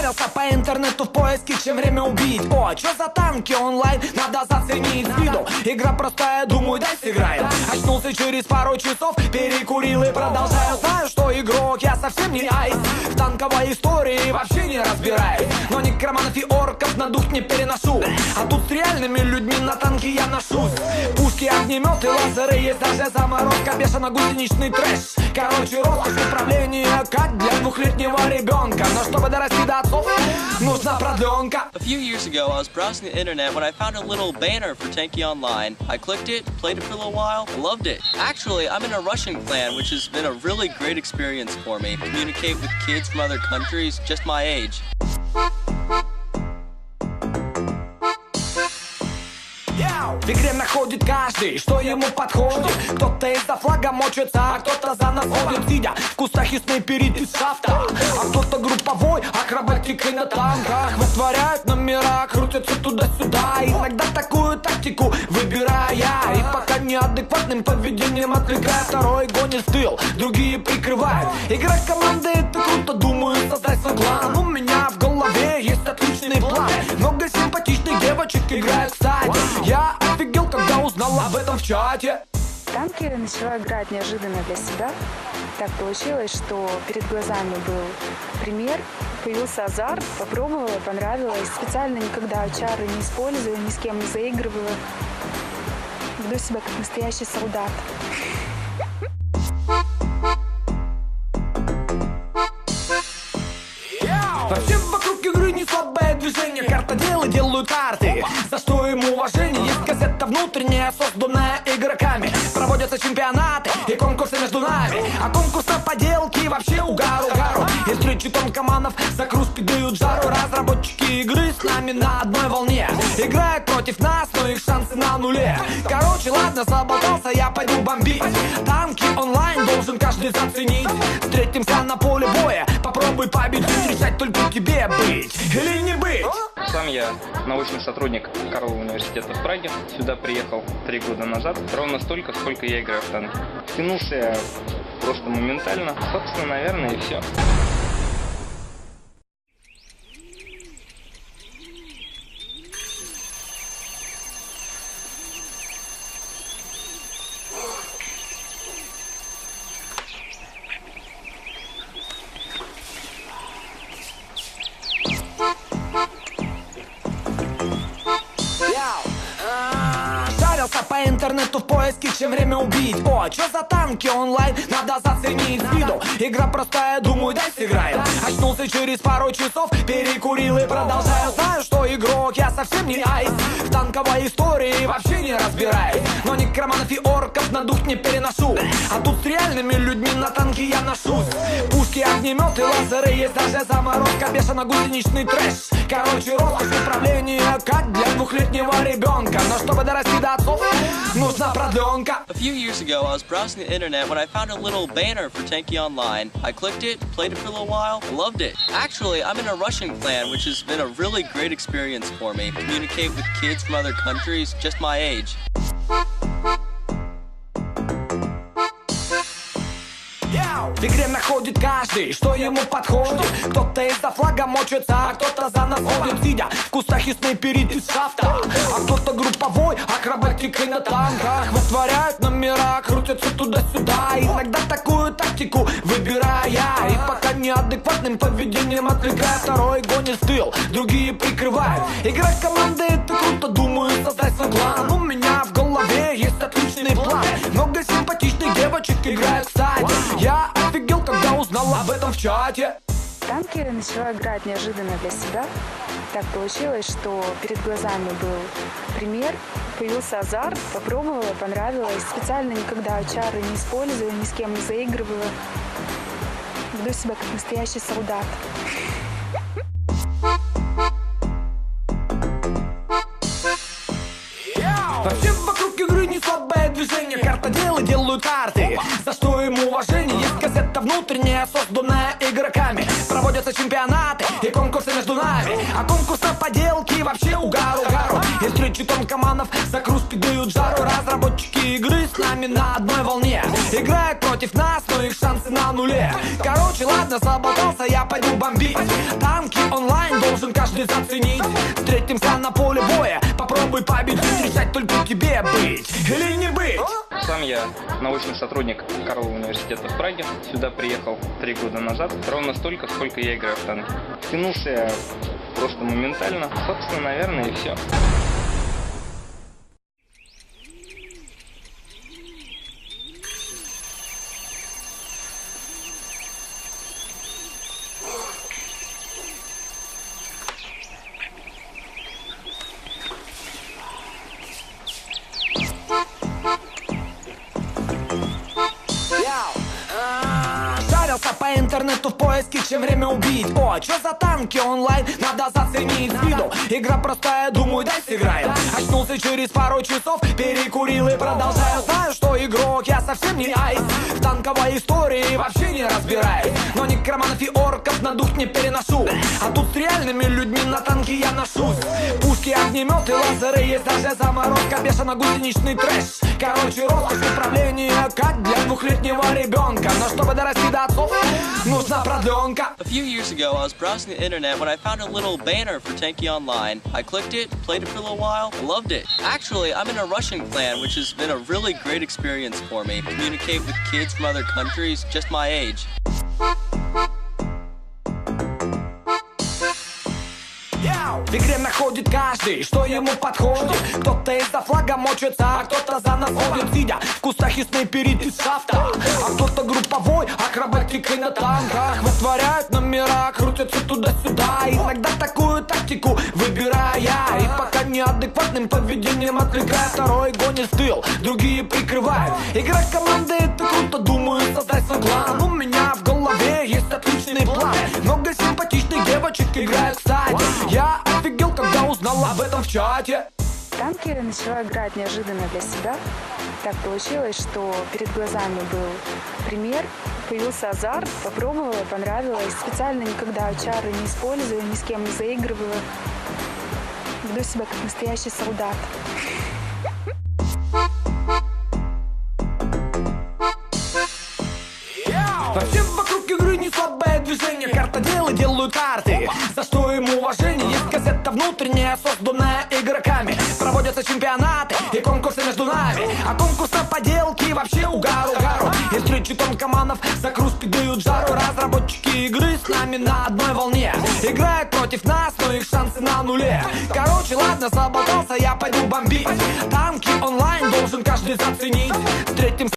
Шарился по интернету в поиске, чем время убить. О, чё за танки онлайн, надо заценить с виду. Игра простая, думаю, дай сыграем. Очнулся через пару часов, перекурил и продолжаю. Знаю, что игрок, я совсем не айс. В танковой истории вообще не разбираюсь. Но некроманов и орков на дух не переношу. А тут с реальными людьми на танке я ношусь. Пушки, огнеметы, лазеры, есть даже заморозка. Бешено-гусеничный трэш. Короче, роскошь управления, как для двухлетнего ребенка. Но чтобы дорасти до отцов, нужна продленка. A few years ago, I was browsing the internet when I found a little banner for Tanky Online. I clicked it, played it for a little while, loved it. Actually, I'm in a Russian clan, which has been a really great experience for me. Communicate with kids from other countries, just my age. В игре находит каждый, что ему подходит. Кто-то из-за флага мочится, а кто-то за нас ходит, сидя в кустах и снайперит из шафта. А кто-то групповой, акробатикой на танках вытворяют номера, крутятся туда-сюда. Иногда такую тактику выбирая, и пока неадекватным поведением отвлекая, второй гонит в тыл, другие прикрывают. Игра команды — это круто, думаю, создать свой клан. У меня в голове есть отличный план. Много симпатичных девочек играют, кстати. Я офигел, когда узнал об этом в чате. Танки начала играть неожиданно для себя. Так получилось, что перед глазами был пример, появился азарт, попробовала, понравилось. Специально никогда чары не использую, ни с кем не заигрываю. Веду себя как настоящий солдат. Вообще вокруг игры не слабое движение. Картоделы делают карты, за что им уважение. Есть газета внутренняя, созданная игроками. Проводятся чемпионаты и конкурсы между нами. А конкурс на поделки вообще угару. И встречи тонкоманов за кружки дают жару. Разработчики игры с нами на одной волне. Играют против нас, но их шансы на нуле. Короче, ладно, заболтался, я пойду бомбить. Танки онлайн должен каждый заценить. Встретимся на поле боя, попробуй победить. Решать только тебе быть или не быть. Сам я научный сотрудник Карлова университета в Праге. Сюда приехал 3 года назад. Ровно столько, сколько я играю в танки. Втянулся я просто моментально. Собственно, наверное, и все. Шарился по интернету в поиске, чем время убить. О, чё за танки онлайн, надо заценить с виду. Игра простая, думаю, дай сыграем. Очнулся через пару часов, перекурил и продолжаю. Знаю, что игрок, я совсем не айс. В танковой истории вообще не разбираюсь. Но некроманов и орков на дух не переношу. А тут с реальными людьми на танке я ношусь. Пушки, огнеметы, лазеры, есть даже заморозка. Бешено-гусеничный трэш. Короче, роскошь управления, как для двухлетнего ребенка. Но чтобы дорасти до отцов, нужна продленка. A few years ago, I was browsing the internet when I found a little banner for Tanky Online. I clicked it, played it for a little while, loved it. Actually, I'm in a Russian clan, which has been a really great experience for me. Communicate with kids from other countries, just my age. В игре находит каждый, что ему подходит. Кто-то из-за флага мочится, а кто-то за нас ходит, сидя в кустах и снайперит из шафта. А кто-то групповой, акробатикой на танках вытворяют номера, крутятся туда-сюда. Иногда такую тактику выбирая, и пока неадекватным поведением отвлекая, второй гонит в тыл, другие прикрывают. Игра команды — это круто, думаю, создать свой клан. У меня в голове есть отличный план. Много симпатичных девочек играют, кстати. Я офигел, когда узнал об этом в чате. Танки начала играть неожиданно для себя. Так получилось, что перед глазами был пример, появился азарт, попробовала, понравилось. Специально никогда чары не использую, ни с кем не заигрываю. Веду себя как настоящий солдат. Вообще вокруг игры не слабое движение. Картоделы делают карты, за что им уважение. Есть газета внутренняя, созданная игроками. Проводятся чемпионаты и конкурсы между нами. А конкурс на поделки вообще угару. И встречи тонкоманов за кружки дают жару. Разработчики игры с нами на одной волне. Играют против нас, но их шансы на нуле. Короче, Короче, ладно, заболтался, я пойду бомбить. Танки онлайн должен каждый заценить. Встретимся на поле боя, попробуй победить. Решать только тебе быть или не быть. Сам я научный сотрудник Карлова университета в Праге. Сюда приехал 3 года назад. Ровно столько, сколько я играю в танки. Втянулся я просто моментально. Собственно, наверное, и все. Шарился по интернету в поиске, чем время убить. О, чё за танки онлайн, надо заценить с виду. Игра простая, думаю, дай сыграем. Очнулся через пару часов, перекурил и продолжаю. Знаю, что игрок, я совсем не айс. В танковой истории вообще не разбираюсь. Но некроманов и орков на дух не переношу. А тут с реальными людьми на танке я ношусь. Пушки, огнеметы, лазеры, есть даже заморозка. Бешено-гусеничный трэш. Короче, роскошь управления, как для двухлетнего ребенка. Но чтобы дорасти до отцов, нужна продленка. A few years ago, I was browsing the internet when I found a little banner for Tanky Online. I clicked it, played it for a little while, and loved it. Actually, I'm in a Russian clan, which has been a really great experience for me. Communicate with kids from other countries, just my age. В игре находит каждый, что ему подходит. Кто-то из-за флага мочится, а кто-то за нас ходит, сидя в кустах и снайперит из шафта. А кто-то групповой, акробатикой на танках. Вытворяют номера, крутятся туда-сюда. Иногда такую тактику выбираю я. И пока неадекватным поведением отвлекая, второй гонит в тыл, другие прикрывают. Игра команды, это круто, думаю, создать свой клан. У меня в голове есть отличный план. Много симпатичных девочек играют, кстати. Я офигел, когда узнал об этом в чате. В танки начала играть неожиданно для себя. Так получилось, что перед глазами был пример, появился азарт, попробовала, понравилось. Специально никогда чары не использую, ни с кем не заигрываю. Веду себя как настоящий солдат. Вообще вокруг игры не слабое движение. Картоделы делают карты, за что им уважение. Есть газета внутренняя, созданная игроками. Проводятся чемпионаты и конкурсы между нами. А конкурс на поделки вообще угару. И встречи тонкоманов за кружки дают жару. Разработчики игры с нами на одной волне. Играют против нас, но их шансы на нуле. Короче, ладно, заболтался, я пойду бомбить. Танки онлайн должен каждый заценить. Встретимся